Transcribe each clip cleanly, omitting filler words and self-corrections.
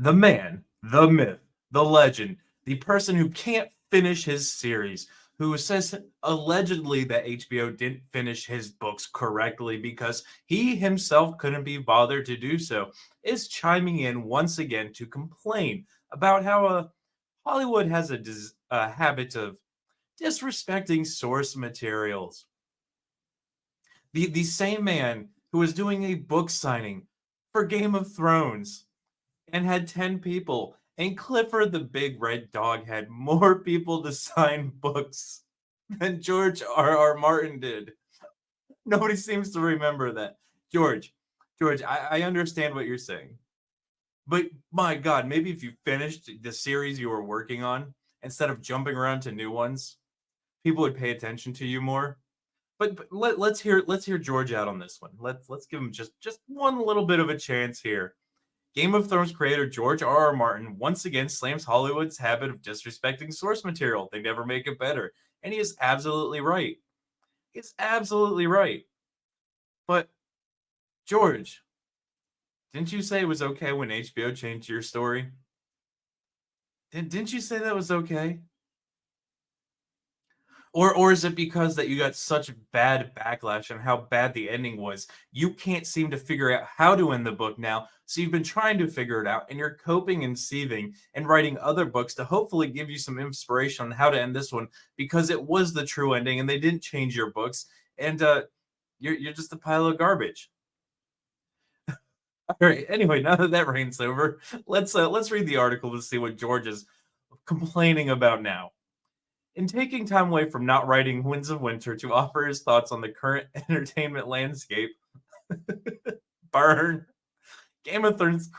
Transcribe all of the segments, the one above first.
the man, the myth, the legend, the person who can't finish his series, who says allegedly that HBO didn't finish his books correctly because he himself couldn't be bothered to do so, is chiming in once again to complain about how Hollywood has a habit of disrespecting source materials. The same man who was doing a book signing for Game of Thrones and had 10 people, and Clifford the Big Red Dog had more people to sign books than George R. R. Martin did. Nobody seems to remember that. George, I understand what you're saying. But my God, maybe if you finished the series you were working on, instead of jumping around to new ones, people would pay attention to you more. But let's hear George out on this one. Let's give him just one little bit of a chance here. Game of Thrones creator George R. R. Martin once again slams Hollywood's habit of disrespecting source material. They never make it better. And he is absolutely right. He's absolutely right. But, George, didn't you say it was okay when HBO changed your story? Didn't you say that was okay? Or is it because that you got such bad backlash on how bad the ending was? You can't seem to figure out how to end the book now, so you've been trying to figure it out, and you're coping and seething and writing other books to hopefully give you some inspiration on how to end this one because it was the true ending and they didn't change your books, and you're just a pile of garbage. All right. Anyway, now that rain's over, let's read the article to see what George is complaining about now. In taking time away from not writing Winds of Winter to offer his thoughts on the current entertainment landscape, burn. Game of Thrones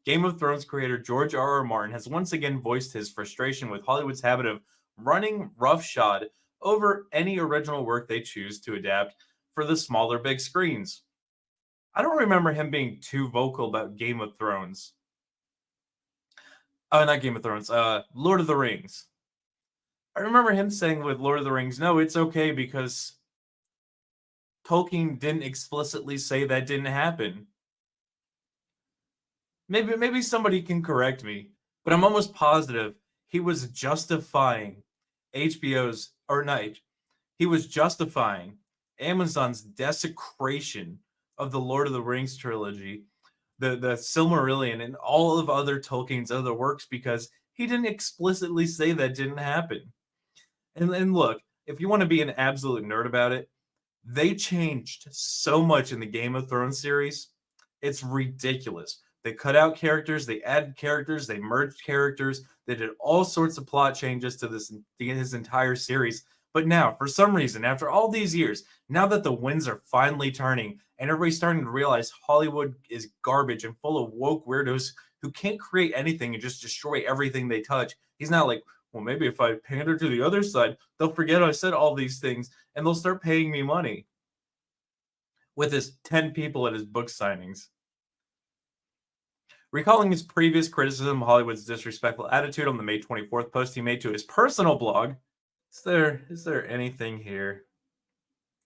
Game of Thrones creator George R. R. Martin has once again voiced his frustration with Hollywood's habit of running roughshod over any original work they choose to adapt for the smaller big screens. I don't remember him being too vocal about Game of Thrones. Oh, not Game of Thrones. Lord of the Rings. I remember him saying with Lord of the Rings, no, it's okay because Tolkien didn't explicitly say that didn't happen. Maybe somebody can correct me, but I'm almost positive he was justifying HBO's or night. He was justifying Amazon's desecration of the Lord of the Rings trilogy, the Silmarillion, and all of other Tolkien's other works because he didn't explicitly say that didn't happen. And look, if you want to be an absolute nerd about it, they changed so much in the Game of Thrones series. It's ridiculous. They cut out characters, they added characters, they merged characters, they did all sorts of plot changes to his entire series. But now, for some reason, after all these years, now that the winds are finally turning and everybody's starting to realize Hollywood is garbage and full of woke weirdos who can't create anything and just destroy everything they touch, he's now like, well, maybe if I pander to the other side, they'll forget I said all these things and they'll start paying me money. With his 10 people at his book signings. Recalling his previous criticism of Hollywood's disrespectful attitude on the May 24th post he made to his personal blog, is there anything here?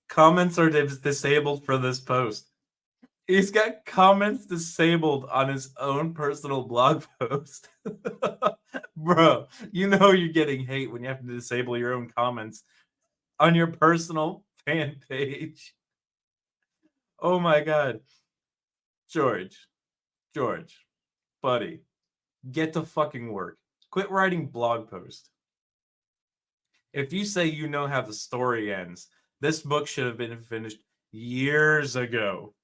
Comments are disabled for this post. He's got comments disabled on his own personal blog post. Bro, you know you're getting hate when you have to disable your own comments on your personal fan page. Oh my God. George, buddy, get to fucking work. Quit writing blog posts. If you say you know how the story ends, this book should have been finished years ago.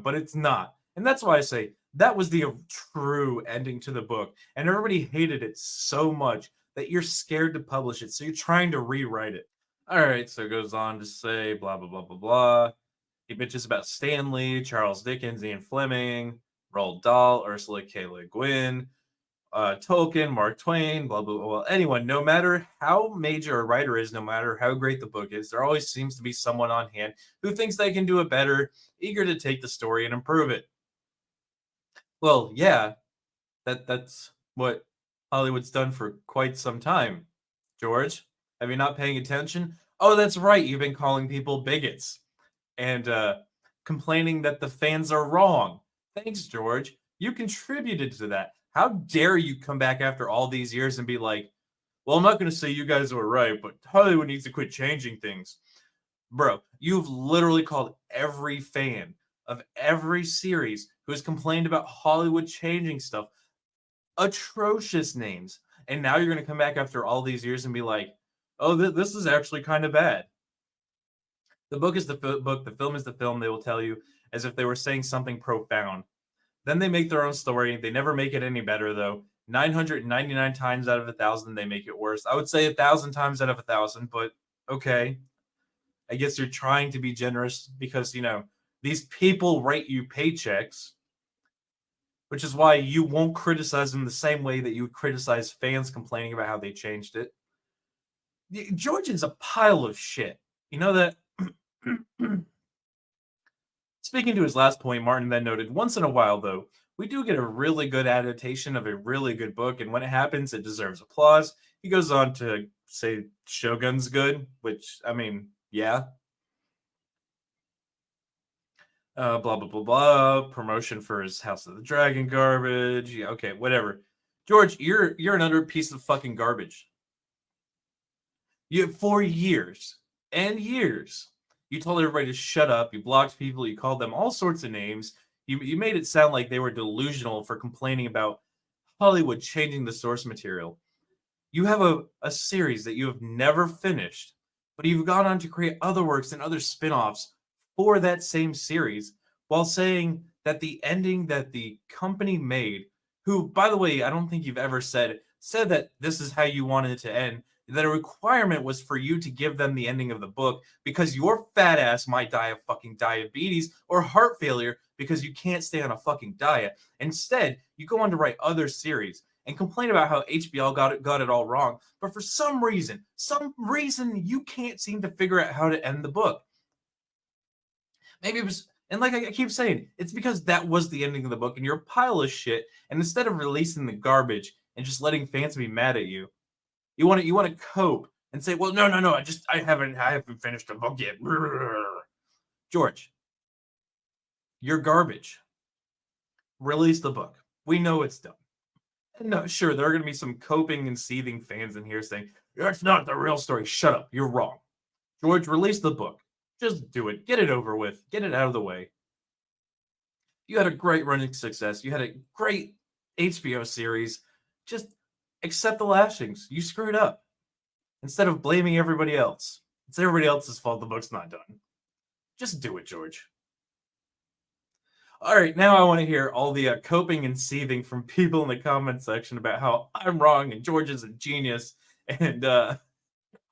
But it's not. And that's why I say that was the true ending to the book. And everybody hated it so much that you're scared to publish it. So you're trying to rewrite it. All right. So it goes on to say blah, blah, blah, blah, blah. He bitches about Stanley, Charles Dickens, Ian Fleming, Roald Dahl, Ursula K. Le Guin, Tolkien, Mark Twain, blah, blah, blah. Anyone, no matter how major a writer is, no matter how great the book is, there always seems to be someone on hand who thinks they can do it better, eager to take the story and improve it. Well, yeah, that's what Hollywood's done for quite some time. George, have you not paying attention? Oh, that's right. You've been calling people bigots and complaining that the fans are wrong. Thanks, George. You contributed to that. How dare you come back after all these years and be like, well, I'm not going to say you guys were right, but Hollywood needs to quit changing things. Bro, you've literally called every fan of every series who has complained about Hollywood changing stuff atrocious names. And now you're going to come back after all these years and be like, oh, this is actually kind of bad. The book is the book, the film is the film, they will tell you, as if they were saying something profound. Then they make their own story. They never make it any better, though. 999 times out of 1,000, they make it worse. I would say 1,000 times out of 1,000, but okay. I guess you're trying to be generous because, these people write you paychecks, which is why you won't criticize them the same way that you would criticize fans complaining about how they changed it. Georgian's a pile of shit. You know that? Speaking to his last point, Martin then noted, once in a while, though, we do get a really good adaptation of a really good book, and when it happens, it deserves applause. He goes on to say Shogun's good, which, I mean, yeah. Blah, blah, blah, blah. Promotion for his House of the Dragon garbage. Yeah, okay, whatever. George, you're another piece of fucking garbage. For years and years, you told everybody to shut up. You blocked people. You called them all sorts of names. You made it sound like they were delusional for complaining about Hollywood changing the source material. You have a series that you have never finished, but you've gone on to create other works and other spin-offs for that same series while saying that the ending that the company made, who, by the way, I don't think you've ever said that this is how you wanted it to end, that a requirement was for you to give them the ending of the book because your fat ass might die of fucking diabetes or heart failure because you can't stay on a fucking diet. Instead, you go on to write other series and complain about how HBO got it all wrong. But for some reason, you can't seem to figure out how to end the book. Maybe it was, and like I keep saying, it's because that was the ending of the book and you're a pile of shit. And instead of releasing the garbage and just letting fans be mad at you, you want to cope and say, well, no, I haven't finished the book yet. George, you're garbage. Release the book. We know it's done. No, sure, there are going to be some coping and seething fans in here saying, that's not the real story. Shut up. You're wrong. George, release the book. Just do it. Get it over with. Get it out of the way. You had a great running success. You had a great HBO series. Just accept the lashings. You screwed up. Instead of blaming everybody else. It's everybody else's fault the book's not done. Just do it, George. All right, now I want to hear all the coping and seething from people in the comment section about how I'm wrong and George is a genius and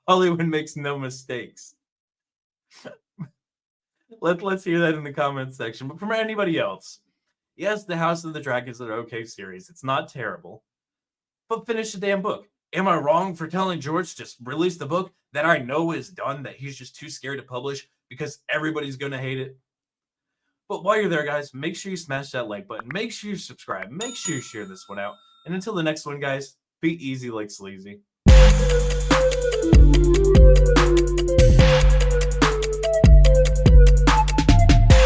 Hollywood makes no mistakes. Let's hear that in the comment section. But from anybody else, yes, the House of the Dragon is an okay series. It's not terrible. But finish the damn book. Am I wrong for telling George to just release the book that I know is done, that he's just too scared to publish because everybody's going to hate it? But while you're there, guys, make sure you smash that like button. Make sure you subscribe. Make sure you share this one out. And until the next one, guys, be easy like sleazy.